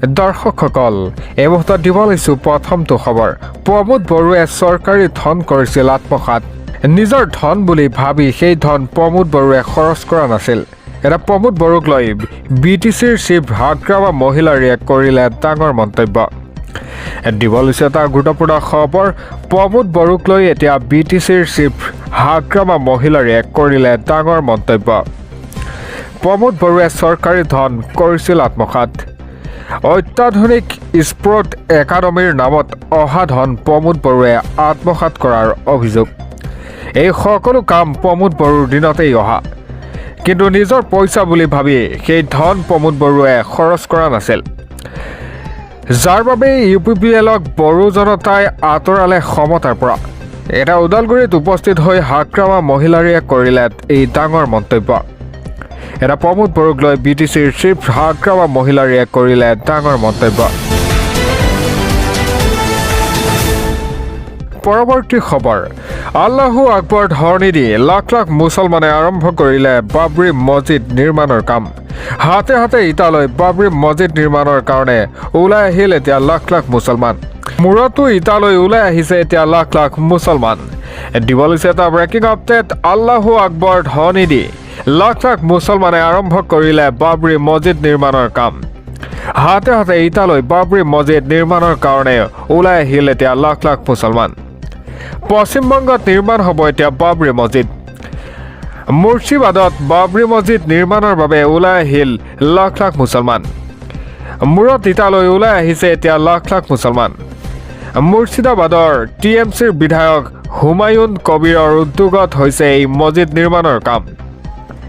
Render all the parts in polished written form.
দৰ্শকসকল এই মুহূৰ্তত দিব লৈছোঁ প্ৰথমটো খবৰ। প্ৰমোদ বড়োৱে চৰকাৰী ধন কৰিছিল আত্মসাৎ। নিজৰ ধন বুলি ভাবি সেই ধন প্ৰমোদ বড়োৱে খৰচ কৰা নাছিল। এটা প্ৰমোদ বড়োক লৈ BTCৰ চিফ হাগ্ৰামা মহিলাৰীয়ে কৰিলে ডাঙৰ মন্তব্য। দিব লৈছোঁ এটা গুৰুত্বপূৰ্ণ খবৰ। প্ৰমোদ বড়োক লৈ এতিয়া BTCৰ চিফ হাগ্ৰামা মহিলাৰীয়ে কৰিলে ডাঙৰ মন্তব্য। প্ৰমোদ বড়োৱে চৰকাৰী ধন কৰিছিল আত্মসাৎ। অত্যাধুনিক স্পৰ্ট একাডেমীৰ নামত অহা ধন প্ৰমোদ বড়োৱে আত্মসাৎ কৰাৰ অভিযোগ। এই সকলো কাম প্ৰমোদ বড়োৰ দিনতেই অহা, কিন্তু নিজৰ পইচা বুলি ভাবি সেই ধন প্ৰমোদ বড়োৱে খৰচ কৰা নাছিল, যাৰ বাবে UPPLক বড়ো জনতাই আঁতৰালে ক্ষমতাৰ পৰা। এটা ওদালগুৰিত উপস্থিত হৈ হাগ্ৰামা মহিলাৰীয়ে কৰিলে এই ডাঙৰ মন্তব্য। এটা প্ৰমোদ বড়োক লৈ BTCৰ চিফ হাগ্ৰামা মহিলাৰীয়ে কৰিলে ডাঙৰ মন্তব্য। পৰৱৰ্তী খবৰ। আল্লাহু আকবৰ ধ্বনি দি লাখ লাখ মুছলমানে আৰম্ভ কৰিলে বাবৰি মছজিদ নিৰ্মাণৰ কাম। হাতে হাতে ইটালৈ বাবৰি মছজিদ নিৰ্মাণৰ কাৰণে ওলাই আহিল এতিয়া লাখ লাখ মুছলমান। মূৰতো ইটালৈ ওলাই আহিছে এতিয়া লাখ লাখ মুছলমান। দিব লৈছে এটা ব্ৰেকিং আপডেট। আল্লাহু আকবৰ ধ্বনি দি লাখ লাখ মুছলমানে আৰম্ভ কৰিলে বাবৰি মছজিদ নিৰ্মাণৰ কাম। হাতে হাতে ইটালৈ বাবৰি মছজিদ নিৰ্মাণৰ কাৰণে ওলাই আহিল এতিয়া লাখ লাখ মুছলমান। পশ্চিমবংগত নিৰ্মাণ হ'ব এতিয়া বাবৰি মছজিদ। মুৰ্ছিবাদত বাবৰি মছজিদ নিৰ্মাণৰ বাবে ওলাই আহিল লাখ লাখ মুছলমান। মূৰত ইটালৈ ওলাই আহিছে এতিয়া লাখ লাখ মুছলমান। মুৰ্ছিদাবাদৰ TMCৰ বিধায়ক হুমায়ুন কবিৰৰ উদ্যোগত হৈছে এই মছজিদ নিৰ্মাণৰ কাম।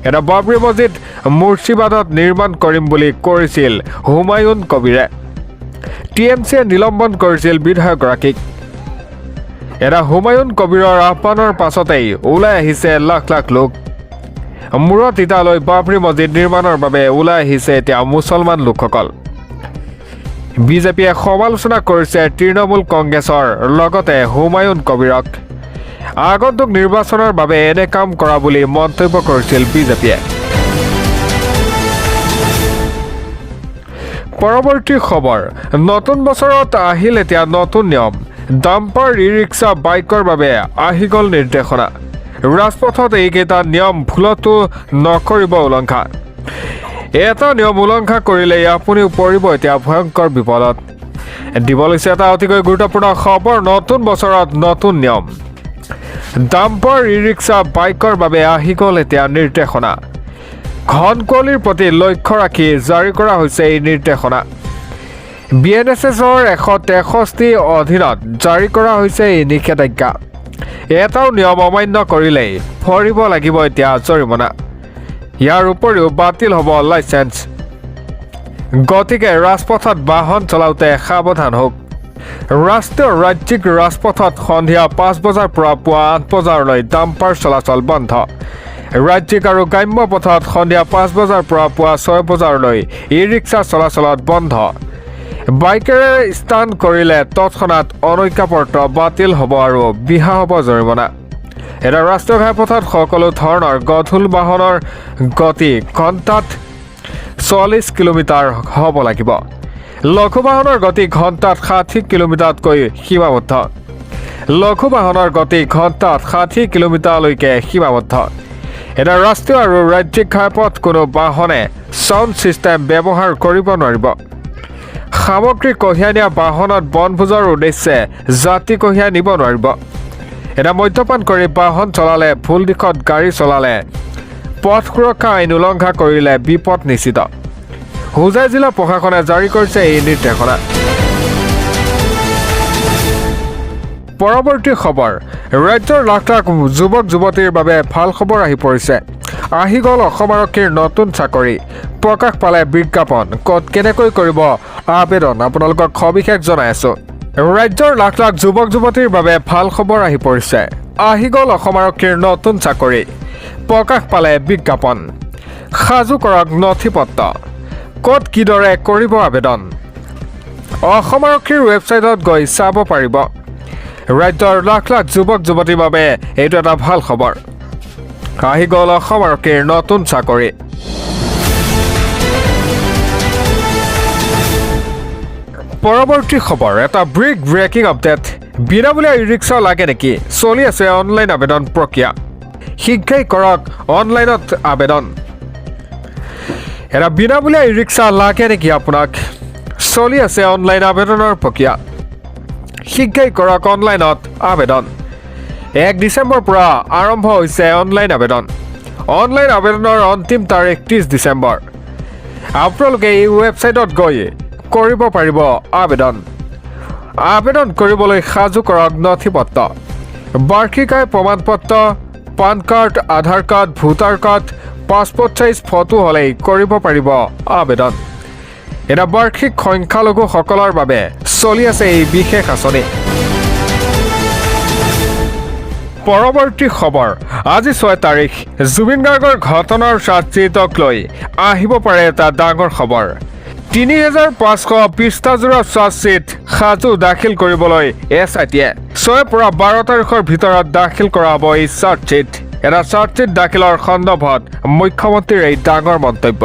এটা বাবৰি মছজিদ মুৰ্ছিবাদত নিৰ্মাণ কৰিম বুলি কৰিছিল হুমায়ুন কবিৰে। TMCয়ে নিলম্বন কৰিছিল বিধায়কগৰাকীক। এটা হুমায়ুন কবিৰৰ আহ্বানৰ পাছতেই ওলাই আহিছে লাখ লাখ লোক। মূৰত ইটালৈ বাবৰি মছজিদ নিৰ্মাণৰ বাবে ওলাই আহিছে এতিয়া মুছলমান লোকসকল। বিজেপিয়ে সমালোচনা কৰিছে তৃণমূল কংগ্ৰেছৰ লগতে হুমায়ুন কবিৰক। আগন্তুক নিৰ্বাচনৰ বাবে এনে কাম কৰা বুলি মন্তব্য কৰিছিল বিজেপিয়ে। পৰৱৰ্তী খবৰ। নতুন বছৰত আহিল এতিয়া নতুন নিয়ম। ডাম্পাৰ ই-ৰিক্সা বাইকৰ বাবে আহি গ'ল নিৰ্দেশনা। ৰাজপথত এইকেইটা নিয়ম ভুলতো নকৰিব উলংঘা। এটা নিয়ম উলংঘা কৰিলেই আপুনিও পৰিব এতিয়া ভয়ংকৰ বিপদত। দিব লৈছে এটা অতিকৈ গুৰুত্বপূৰ্ণ খবৰ। নতুন বছৰত নতুন নিয়ম। ডাম্পাৰ ই-ৰিক্সা বাইকৰ বাবে আহি গ'ল এতিয়া নিৰ্দেশনা। ঘন কুঁৱলীৰ প্ৰতি লক্ষ্য ৰাখি জাৰি কৰা হৈছে এই নিৰ্দেশনা। BNSSৰ 163 অধীনত জাৰি কৰা হৈছে এই নিষেধাজ্ঞা। এটাও নিয়ম অমান্য কৰিলেই ভৰিব লাগিব এতিয়া জৰিমনা। ইয়াৰ উপৰিও বাতিল হ'ব লাইচেন্স। গতিকে ৰাজপথত বাহন চলাওঁতে সাৱধান হওক। ৰাষ্ট্ৰীয় ৰাজ্যিক ৰাজপথত সন্ধিয়া 5 বজাৰ পৰা পুৱা 8 বজালৈ ডাম্পাৰ চলাচল বন্ধ। ৰাজ্যিক আৰু গ্ৰাম্য পথত সন্ধিয়া 5 বজাৰ পৰা পুৱা 6 বজালৈ ই-ৰিক্সা চলাচলত বন্ধ। বাইকেৰে ষ্টাণ্ট কৰিলে তৎক্ষণাত অনৈক্যপত্ৰ বাতিল হ'ব আৰু বিহা হ'ব জৰিমনা। এটা ৰাষ্ট্ৰীয় ঘাইপথত সকলো ধৰণৰ গধুৰ বাহনৰ গতি ঘণ্টাত 40 কিলোমিটাৰ হ'ব লাগিব। লঘু বাহনৰ গতি ঘণ্টাত 60 কিলোমিটাৰতকৈ সীমাবদ্ধ। লঘু বাহনৰ গতি ঘণ্টাত 60 কিলোমিটাৰলৈকে সীমাবদ্ধ। এটা ৰাষ্ট্ৰীয় আৰু ৰাজ্যিক ঘাইপথ কোনো বাহনে ছাউণ্ড ছিষ্টেম ব্যৱহাৰ কৰিব নোৱাৰিব। সামগ্ৰী কঢ়িয়াই নিয়া বাহনত বনভোজৰ উদ্দেশ্যে যাত্ৰী কঢ়িয়াই নিব নোৱাৰিব। এটা মদ্যপান কৰি বাহন চলালে, ভুল দিশত গাড়ী চলালে, পথ সুৰক্ষা আইন উলংঘা কৰিলে বিপদ নিশ্চিত। হোজাই জিলা প্ৰশাসনে জাৰি কৰিছে এই নিৰ্দেশনা। পৰৱৰ্তী খবৰ। ৰাজ্যৰ লাখ লাখ যুৱক যুৱতীৰ বাবে ভাল খবৰ আহি পৰিছে। আহি গ'ল অসম আৰক্ষীৰ নতুন চাকৰি। প্ৰকাশ পালে বিজ্ঞাপন। ক'ত কেনেকৈ কৰিব আবেদন আপোনালোকক সবিশেষ জনাই আছোঁ। ৰাজ্যৰ লাখ লাখ যুৱক যুৱতীৰ বাবে ভাল খবৰ আহি পৰিছে। আহি গ'ল অসম আৰক্ষীৰ নতুন চাকৰি। প্ৰকাশ পালে বিজ্ঞাপন। সাজু কৰক নথি পত্ৰ। ক'ত কিদৰে কৰিব আবেদন অসম আৰক্ষীৰ ৱেবছাইটত গৈ চাব পাৰিব। ৰাজ্যৰ লাখ লাখ যুৱক যুৱতীৰ বাবে এইটো এটা ভাল খবৰ। আহি গ'ল অসম আৰক্ষীৰ নতুন চাকৰি। পৰৱৰ্তী খবৰ এটা ব্ৰেকিং আপডেট বিনামূলীয়া ই ৰিক্সা লাগে নেকি চলি আছে অনলাইন আবেদন প্ৰক্ৰিয়া শীঘ্ৰেই কৰক অনলাইনত আবেদন এটা বিনামূলীয়া ই ৰিক্সা লাগে নেকি আপোনাক চলি আছে অনলাইন আবেদনৰ প্ৰক্ৰিয়া শীঘ্ৰেই কৰক অনলাইনত আবেদন 1 ডিচেম্বৰৰ পৰা আৰম্ভ হৈছে অনলাইন আবেদনৰ অন্তিম তাৰিখ 30 ডিচেম্বৰ আপোনালোকে এই ৱেবছাইটত গৈ কৰিব পাৰিব আবেদন কৰিবলৈ সাজু কৰক নথিপত্ৰ বাৰ্ষিক আয় প্ৰমাণপত্ৰ PAN card Aadhaar card voter card passport size photo হ'লেই কৰিব পাৰিব আবেদন এটা বাৰ্ষিক সংখ্যালঘুসকলৰ বাবে চলি আছে এই বিশেষ আঁচনি পৰৱৰ্তী খবৰ আজি 6 তাৰিখ জুবিন গাৰ্গৰ ঘটনাৰ চাৰ্জশ্বিটক লৈ আহিব পাৰে এটা ডাঙৰ খবৰ ৩৫০০ পৃষ্ঠাজোৰা চাৰ্জশ্বিট সাজু দাখিল কৰিবলৈ এছআইটিয়ে 6 পৰা 12 তাৰিখৰ ভিতৰত দাখিল কৰা হ'ব এই চাৰ্জশ্বিট এটা চাৰ্জশ্বিট দাখিলৰ সন্দৰ্ভত মুখ্যমন্ত্ৰীৰ এই ডাঙৰ মন্তব্য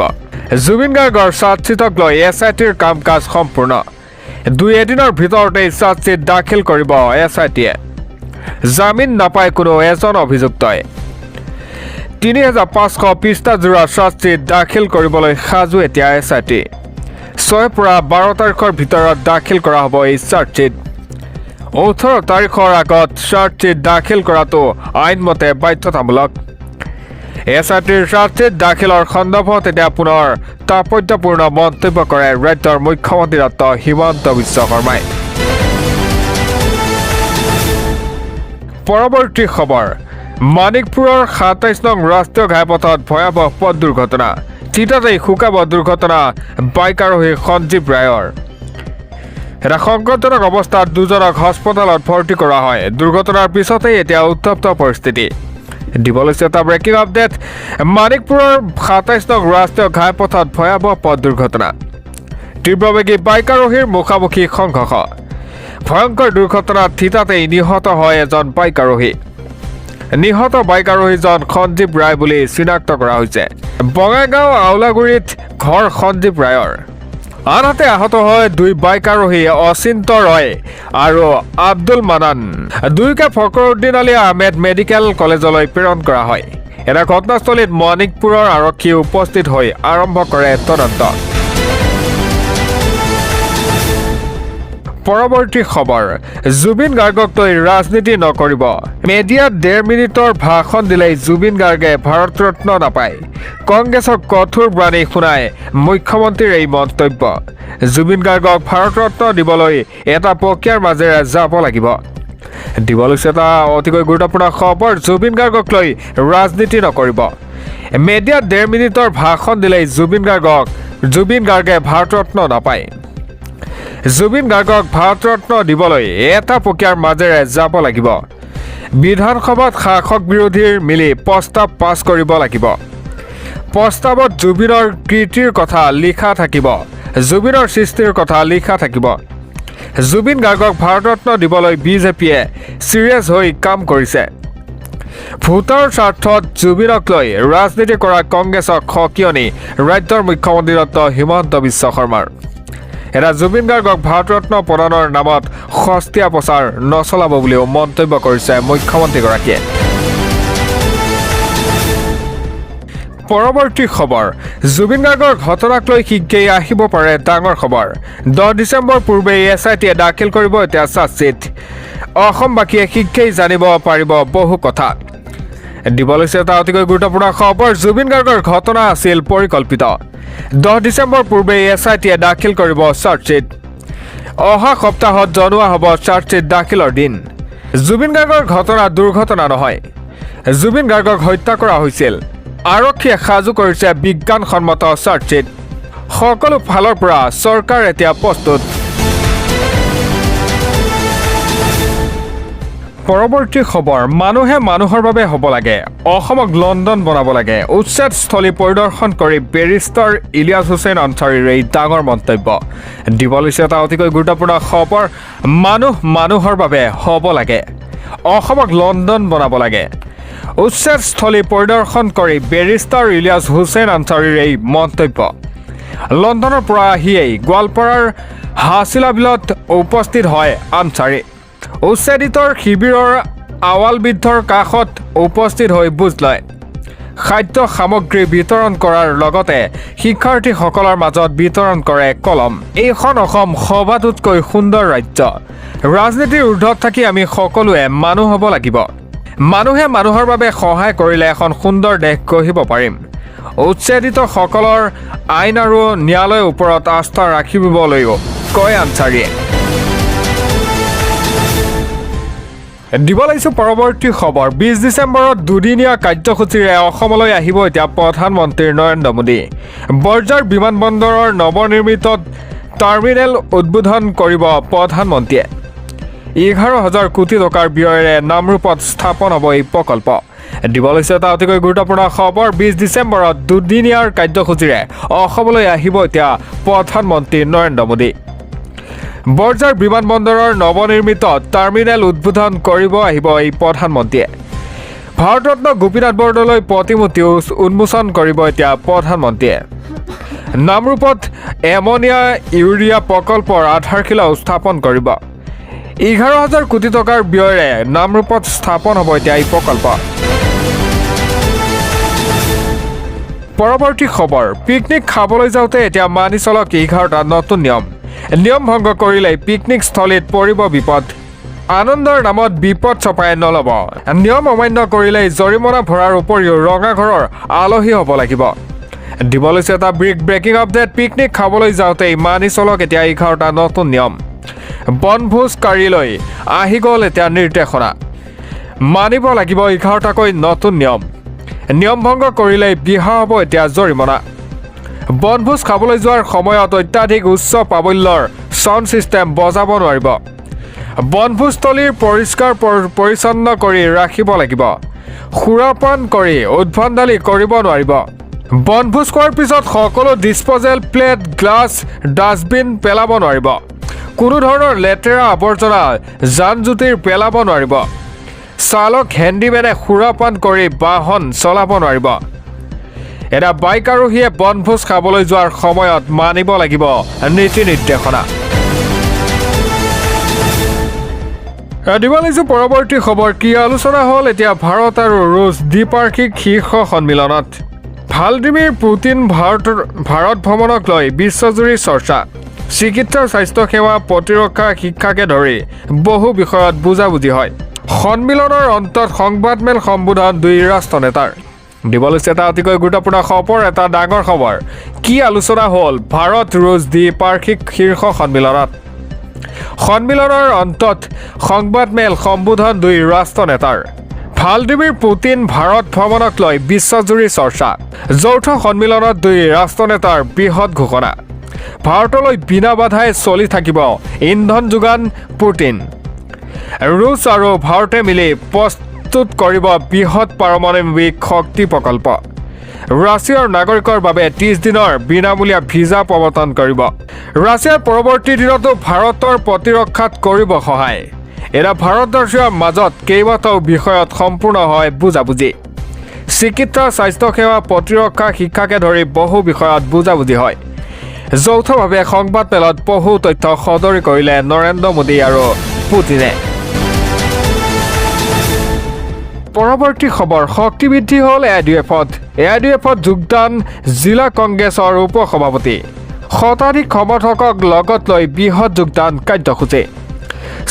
জুবিন গাৰ্গৰ চাৰ্জশ্বিটক লৈ এছআইটিৰ কাম কাজ সম্পূৰ্ণ 2 এদিনৰ ভিতৰতে চাৰ্জশ্বিট দাখিল কৰিব এছআইটিয়ে জামিন নাপায় কোনো এজন অভিযুক্তই ৩৫০০ পৃষ্ঠাজোৰা চাৰ্জশ্বিট দাখিল কৰিবলৈ সাজু এতিয়া এছআইটি 6 পৰা 12 তাৰিখৰ ভিতৰত দাখিল কৰা হ'ব এই চাৰ্জশ্বিট 18 তাৰিখৰ আগত চাৰ্জশ্বিট দাখিল কৰাটো আইনমতে বাধ্যতামূলক এছআইটিৰ চাৰ্জশ্বিট দাখিলৰ সন্দৰ্ভত এতিয়া পুনৰ তাৎপৰ্যপূৰ্ণ মন্তব্য কৰে ৰাজ্যৰ মুখ্যমন্ত্ৰী ডক্টৰ হিমন্ত বিশ্ব শৰ্মাই পৰৱৰ্তী খবৰ মানিকপুৰৰ 27 নং ৰাষ্ট্ৰীয় ঘাইপথত ভয়াৱহ পথ দুৰ্ঘটনা তিতাতেই শুকাব দুৰ্ঘটনা বাইক আৰোহী সঞ্জীৱ ৰায়ৰ এটা সংকটজনক অৱস্থাত দুজনক হস্পিটেলত ভৰ্তি কৰা হয় দুৰ্ঘটনাৰ পিছতেই এতিয়া উত্তপ্ত পৰিস্থিতি দিবলৈছে এটা ব্ৰেকিং আপডেট মানিকপুৰৰ 27 নং ৰাষ্ট্ৰীয় ঘাইপথত ভয়াৱহ পথ দুৰ্ঘটনা তীব্ৰবেগী বাইক আৰোহীৰ মুখামুখি সংঘৰ্ষ ভয়ংকৰ দুৰ্ঘটনাত থিতাতেই নিহত হয় এজন বাইক আৰোহী নিহত বাইক আৰোহীজন সঞ্জীৱ ৰায় বুলি চিনাক্ত কৰা হৈছে বঙাইগাঁও আউলাগুৰিত ঘৰ সঞ্জীৱ ৰায়ৰ আনহাতে আহত হয় 2 বাইক আৰোহী অচিন্ত ৰয় আৰু আব্দুল মানান দুয়োকে ফখৰুদ্দিন আলী আহমেদ মেডিকেল কলেজলৈ প্ৰেৰণ কৰা হয় এটা ঘটনাস্থলীত মানিকপুৰৰ আৰক্ষী উপস্থিত হৈ আৰম্ভ কৰে তদন্ত পৰৱৰ্তী খবৰ জুবিন গাৰ্গক লৈ ৰাজনীতি নকৰিব মিডিয়াত 1.5 মিনিটৰ ভাষণ দিলেই জুবিন গাৰ্গে ভাৰত ৰত্ন নাপায় কংগ্ৰেছক কঠোৰ বাণী শুনাই মুখ্যমন্ত্ৰীৰ এই মন্তব্য জুবিন গাৰ্গক ভাৰত ৰত্ন দিবলৈ এটা প্ৰক্ৰিয়াৰ মাজেৰে যাব লাগিব দিবলৈছে এটা অতিকৈ গুৰুত্বপূৰ্ণ খবৰ জুবিন গাৰ্গক লৈ ৰাজনীতি নকৰিব মিডিয়াত 1.5 মিনিটৰ ভাষণ দিলেই জুবিন গাৰ্গে ভাৰত ৰত্ন নাপায় জুবিন গাৰ্গক ভাৰত ৰত্ন দিবলৈ এটা প্ৰক্ৰিয়াৰ মাজেৰে যাব লাগিব বিধানসভাত শাসক বিৰোধীৰ মিলি প্ৰস্তাৱ পাছ কৰিব লাগিব প্ৰস্তাৱত জুবিনৰ কীৰ্তিৰ কথা লিখা থাকিব জুবিনৰ সৃষ্টিৰ কথা লিখা থাকিব জুবিন গাৰ্গক ভাৰত ৰত্ন দিবলৈ বিজেপিয়ে চিৰিয়াছ হৈ কাম কৰিছে ভোটৰ স্বাৰ্থত জুবিনক লৈ ৰাজনীতি কৰা কংগ্ৰেছক সকিয়নি ৰাজ্যৰ মুখ্যমন্ত্ৰী ডক্টৰ হিমন্ত বিশ্ব শৰ্মাৰ এটা জুবিন গাৰ্গক ভাৰত ৰত্ন প্ৰদানৰ নামত সস্তীয়া প্ৰচাৰ নচলাব বুলিও মন্তব্য কৰিছে মুখ্যমন্ত্ৰীগৰাকীয়ে পৰৱৰ্তী খবৰ জুবিন গাৰ্গৰ ঘটনাক লৈ শীঘ্ৰেই আহিব পাৰে ডাঙৰ খবৰ 10 ডিচেম্বৰ পূৰ্বে এছআইটিয়ে দাখিল কৰিব এতিয়া চাৰ্জশ্বিট অসমবাসীয়ে শীঘ্ৰেই জানিব পাৰিব বহু কথা দিবলৈছে এটা অতিকৈ গুৰুত্বপূৰ্ণ খবৰ জুবিন গাৰ্গৰ ঘটনা আছিল পৰিকল্পিত 10 ডিচেম্বৰ পূৰ্বে এছআইটিয়ে দাখিল কৰিব চাৰ্জশ্বিট অহা সপ্তাহত জনোৱা হ'ব চাৰ্জশ্বিট দাখিলৰ দিন জুবিন গাৰ্গৰ ঘটনা দুৰ্ঘটনা নহয় জুবিন গাৰ্গক হত্যা কৰা হৈছিল আৰক্ষীয়ে সাজু কৰিছে বিজ্ঞানসন্মত চাৰ্জশ্বিট সকলো ফালৰ পৰা চৰকাৰ এতিয়া প্ৰস্তুত পৰৱৰ্তী খবৰ মানুহে মানুহৰ বাবে হ'ব লাগে অসমক লণ্ডন বনাব লাগে উচ্ছেদস্থলী পৰিদৰ্শন কৰি বেৰিষ্টাৰ ইলিয়াছ হুছেইন আনচাৰীৰ এই ডাঙৰ মন্তব্য দিবলৈছে এটা অতিকৈ গুৰুত্বপূৰ্ণ খবৰ মানুহ মানুহৰ বাবে হ'ব লাগে অসমক লণ্ডন বনাব লাগে উচ্ছেদস্থলী পৰিদৰ্শন কৰি বেৰিষ্টাৰ ইলিয়াছ হুছেইন আনচাৰীৰ এই মন্তব্য লণ্ডনৰ পৰা আহিয়েই গোৱালপাৰাৰ হাছিলা বিলত উপস্থিত হয় আনচাৰী উচ্ছেদিতৰ শিবিৰৰ আৱালবিদ্ধৰ কাষত উপস্থিত হৈ বুজ লয় খাদ্য সামগ্ৰী বিতৰণ কৰাৰ লগতে শিক্ষাৰ্থীসকলৰ মাজত বিতৰণ কৰে কলম এইখন অসম সবাতোতকৈ সুন্দৰ ৰাজ্য ৰাজনীতিৰ ঊৰ্ধত থাকি আমি সকলোৱে মানুহ হ'ব লাগিব মানুহে মানুহৰ বাবে সহায় কৰিলে এখন সুন্দৰ দেশ গঢ়িব পাৰিম উচ্ছেদিতসকলৰ আইন আৰু ন্যায়ালয়ৰ ওপৰত আস্থা ৰাখিবলৈও কয় আনচাৰীয়ে দিব লাগিছে পৰৱৰ্তী খবৰ 20 ডিচেম্বৰত দুদিনীয়া কাৰ্যসূচীৰে অসমলৈ আহিব এতিয়া প্ৰধানমন্ত্ৰী নৰেন্দ্ৰ মোদী বৰঝাৰ বিমানবন্দৰৰ নৱনিৰ্মিত টাৰ্মিনেল উদ্বোধন কৰিব প্ৰধানমন্ত্ৰীয়ে 11,000 কোটি টকাৰ ব্যয়েৰে নামৰূপত স্থাপন হ'ব এই প্ৰকল্প দিব লাগিছে এটা অতিকৈ গুৰুত্বপূৰ্ণ খবৰ 20 ডিচেম্বৰত দুদিনীয়াৰ কাৰ্যসূচীৰে অসমলৈ আহিব এতিয়া প্ৰধানমন্ত্ৰী নৰেন্দ্ৰ মোদী বৰঝাৰ বিমানবন্দৰৰ নৱনিৰ্মিত টাৰ্মিনেল উদ্বোধন কৰিব আহিব এই প্ৰধানমন্ত্ৰীয়ে ভাৰতৰত্ন গোপীনাথ বৰদলৈ প্ৰতিমূৰ্তি উন্মোচন কৰিব এতিয়া প্ৰধানমন্ত্ৰীয়ে নামৰূপত এমনিয়া ইউৰিয়া প্ৰকল্পৰ আধাৰশিলা স্থাপন কৰিব 11,000 কোটি টকাৰ ব্যয়েৰে নামৰূপত স্থাপন হ'ব এতিয়া এই প্ৰকল্প পৰৱৰ্তী খবৰ পিকনিক খাবলৈ যাওঁতে এতিয়া মানি চলক 11টা নতুন নিয়ম ভংগ কৰিলে পিকনিক স্থলীত পৰিব বিপদ আনন্দৰ নামত বিপদ চপাই নল'ব নিয়ম অমান্য কৰিলে জৰিমনা ভৰাৰ উপৰিও ৰঙাঘৰৰ আলহী হ'ব লাগিব দিব লৈছে এটা ব্ৰেকিং আপডেট পিকনিক খাবলৈ যাওঁতেই মানি চলক এতিয়া 11টা নতুন নিয়ম বনভোজকাৰীলৈ আহি গ'ল এতিয়া নিৰ্দেশনা মানিব লাগিব 11টাকৈ নতুন নিয়ম ভংগ কৰিলে বিহা হ'ব এতিয়া জৰিমনা বনভোজ খাবলৈ যোৱাৰ সময়ত অত্যাধিক উচ্চ প্ৰাবল্যৰ সাউণ্ড ছিষ্টেম বজাব নোৱাৰিব বনভোজস্থলীৰ পৰিষ্কাৰ পৰিচ্ছন্ন কৰি ৰাখিব লাগিব সুৰাপান কৰি উদ্ভণ্ডালি কৰিব নোৱাৰিব বনভোজ খোৱাৰ পিছত সকলো ডিছপ'জেল প্লেট গ্লাছ ডাষ্টবিন পেলাব নোৱাৰিব কোনো ধৰণৰ লেতেৰা আৱৰ্জনা যান জুতিৰ পেলাব নোৱাৰিব চালক হেণ্ডিমেনে সুৰাপান কৰি বাহন চলাব নোৱাৰিব এটা বাইক আৰোহীয়ে বনভোজ খাবলৈ যোৱাৰ সময়ত মানিব লাগিব নীতি নিৰ্দেশনা দিব লাগিছে পৰৱৰ্তী খবৰ কি আলোচনা হ'ল এতিয়া ভাৰত আৰু ৰুছ দ্বিপাক্ষিক শীৰ্ষ সন্মিলনত ভালডিমিৰ পুটিন ভাৰত ভ্ৰমণক লৈ বিশ্বজুৰি চৰ্চা চিকিৎসা স্বাস্থ্যসেৱা প্ৰতিৰক্ষা শিক্ষাকে ধৰি বহু বিষয়ত বুজাবুজি হয় সন্মিলনৰ অন্তত সংবাদমেল সম্বোধন দুই ৰাষ্ট্ৰ নেতাৰ দিব লৈছে এটা অতিকৈ গুৰুত্বপূৰ্ণ খবৰ এটা ডাঙৰ খবৰ কি আলোচনা হ'ল ভাৰত ৰুছ দ্বিপাক্ষিক শীৰ্ষ সন্মিলনৰ অন্তত সংবাদমেল সম্বোধন দুই ৰাষ্ট্ৰ নেতাৰ ভালডিমিৰ পুটিন ভাৰত ভ্ৰমণক লৈ বিশ্বজুৰি চৰ্চা যৌথ সন্মিলনত দুই ৰাষ্ট্ৰ নেতাৰ বৃহৎ ঘোষণা ভাৰতলৈ বিনা বাধাই চলি থাকিব ইন্ধন যোগান পুটিন ৰুছ আৰু ভাৰতে মিলি প্ৰস্তুত কৰিব বৃহৎ পাৰমাণৱিক শক্তি প্ৰকল্প ৰাছিয়াৰ নাগৰিকৰ বাবে 30 দিনৰ বিনামূলীয়া ভিজা প্ৰৱৰ্তন কৰিব ৰাছিয়াৰ পৰৱৰ্তী দিনতো ভাৰতৰ প্ৰতিৰক্ষাত কৰিব সহায় এৰা ভাৰত ৰাছিয়াৰ মাজত কেইবাটাও বিষয়ত সম্পূৰ্ণ হয় বুজাবুজি চিকিৎসা স্বাস্থ্যসেৱা প্ৰতিৰক্ষা শিক্ষাকে ধৰি বহু বিষয়ত বুজাবুজি হয় যৌথভাৱে সংবাদমেলত বহু তথ্য সদৰি কৰিলে নৰেন্দ্ৰ মোদী আৰু পুটিনে পৰৱৰ্তী খবৰ শক্তি বৃদ্ধি হ'ল এআইডিএফত যোগদান জিলা কংগ্ৰেছৰ উপসভাপতি শতাধিক সমৰ্থকক লগত লৈ বৃহৎ যোগদান কাৰ্যসূচী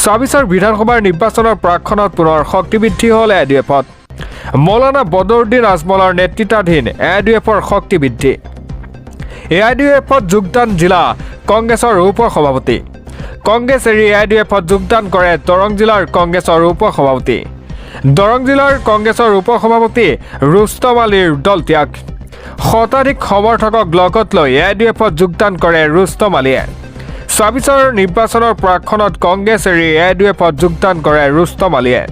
২৬ৰ বিধানসভাৰ নিৰ্বাচনৰ প্ৰাক্ষণত পুনৰ শক্তি বৃদ্ধি হ'ল এআইডিএফত মৌলানা বদৰুদ্দিন আজমলৰ নেতৃত্বাধীন এআইডিএফৰ শক্তি বৃদ্ধি এআইডিএফত যোগদান জিলা কংগ্ৰেছৰ উপসভাপতি কংগ্ৰেছ এৰি এআইডিএফত যোগদান কৰে দৰং জিলাৰ কংগ্ৰেছৰ উপসভাপতি দৰং জিলাৰ কংগ্ৰেছৰ উপসভাপতি ৰুস্তম আলীৰ দল ত্যাগ শতাধিক সমৰ্থকক লগত লৈ এআইডিএফত যোগদান কৰে ৰুস্তম আলীয়ে ২৬ৰ নিৰ্বাচনৰ প্ৰাক্ষণত কংগ্ৰেছ এৰি এআইডিএফত যোগদান কৰে ৰুস্তম আলীয়ে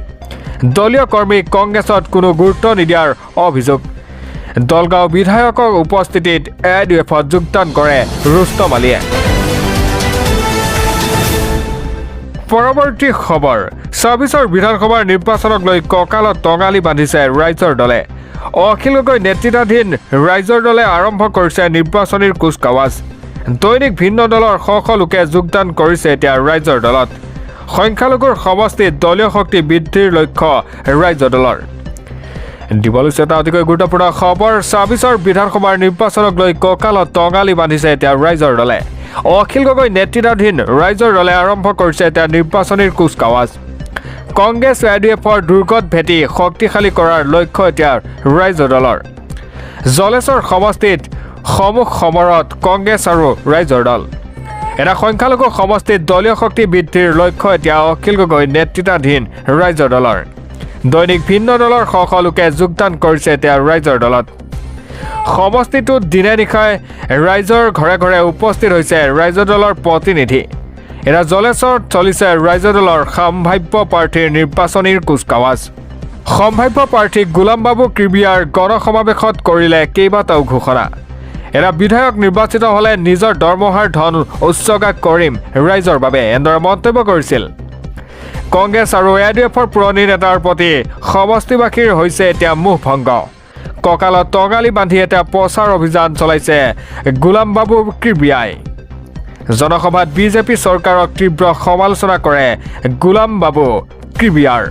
দলীয় কৰ্মীক কংগ্ৰেছত কোনো গুৰুত্ব নিদিয়াৰ অভিযোগ দলগাঁও বিধায়কৰ উপস্থিতিত এআইডিএফত যোগদান কৰে ৰুস্তম আলীয়ে পৰৱৰ্তী খবৰ ২৬ৰ বিধানসভাৰ নিৰ্বাচনক লৈ কঁকালত টঙালি বান্ধিছে ৰাইজৰ দলে অখিল গগৈ নেতৃত্বাধীন ৰাইজৰ দলে আৰম্ভ কৰিছে নিৰ্বাচনী কুচকাৱাজ দৈনিক ভিন্ন দলৰ শ শ লোকে যোগদান কৰিছে এতিয়া ৰাইজৰ দলত সংখ্যালঘুৰ সমষ্টিত দলীয় শক্তি বৃদ্ধিৰ লক্ষ্য ৰাইজৰ দলৰ দিব লৈছে এটা অতিকৈ গুৰুত্বপূৰ্ণ খবৰ ২৬ৰ বিধানসভাৰ নিৰ্বাচনক লৈ কঁকালত টঙালি বান্ধিছে এতিয়া ৰাইজৰ দলে অখিল গগৈ নেতৃত্বাধীন ৰাইজৰ দলে আৰম্ভ কৰিছে এতিয়া নিৰ্বাচনীৰ কুচকাৱাজ কংগ্ৰেছ এডিএফৰ দুৰ্গত ভেটি শক্তিশালী কৰাৰ লক্ষ্য এতিয়া ৰাইজৰ দলৰ জলেশ্বৰ সমষ্টিত সমুখ সমৰত কংগ্ৰেছ আৰু ৰাইজৰ দল এটা সংখ্যালঘু সমষ্টিত দলীয় শক্তি বৃদ্ধিৰ লক্ষ্য এতিয়া অখিল গগৈ নেতৃত্বাধীন ৰাইজৰ দলৰ দৈনিক ভিন্ন দলৰ শ শ লোকে যোগদান কৰিছে এতিয়া ৰাইজৰ দলত সমষ্টিটোত দিনে নিশাই ৰাইজৰ ঘৰে ঘৰে উপস্থিত হৈছে ৰাইজৰ দলৰ প্ৰতিনিধি এৰা জলেশ্বৰত চলিছে ৰাইজৰ দলৰ সম্ভাৱ্য প্ৰাৰ্থীৰ নিৰ্বাচনীৰ কুচকাৱাজ সম্ভাৱ্য প্ৰাৰ্থী গোলাম বাবু কিৰ্বিয়াৰ গণসমাৱেশত কৰিলে কেইবাটাও ঘোষণা এৰা বিধায়ক নিৰ্বাচিত হ'লে নিজৰ দৰমহাৰ ধন উৎসৰ্গা কৰিম ৰাইজৰ বাবে এনেদৰে মন্তব্য কৰিছিল কংগ্ৰেছ আৰু এডিএফৰ পুৰণি নেতাৰ প্ৰতি সমষ্টিবাসীৰ হৈছে এতিয়া মুখ ভংগ কঁকালত টঙালি বান্ধি এটা প্ৰচাৰ অভিযান চলাইছে গোলাম বাবু কিৰ্বিয়াই জনসভাত বিজেপি চৰকাৰক তীব্ৰ সমালোচনা কৰে গোলাম বাবু কিৰ্বিয়াৰ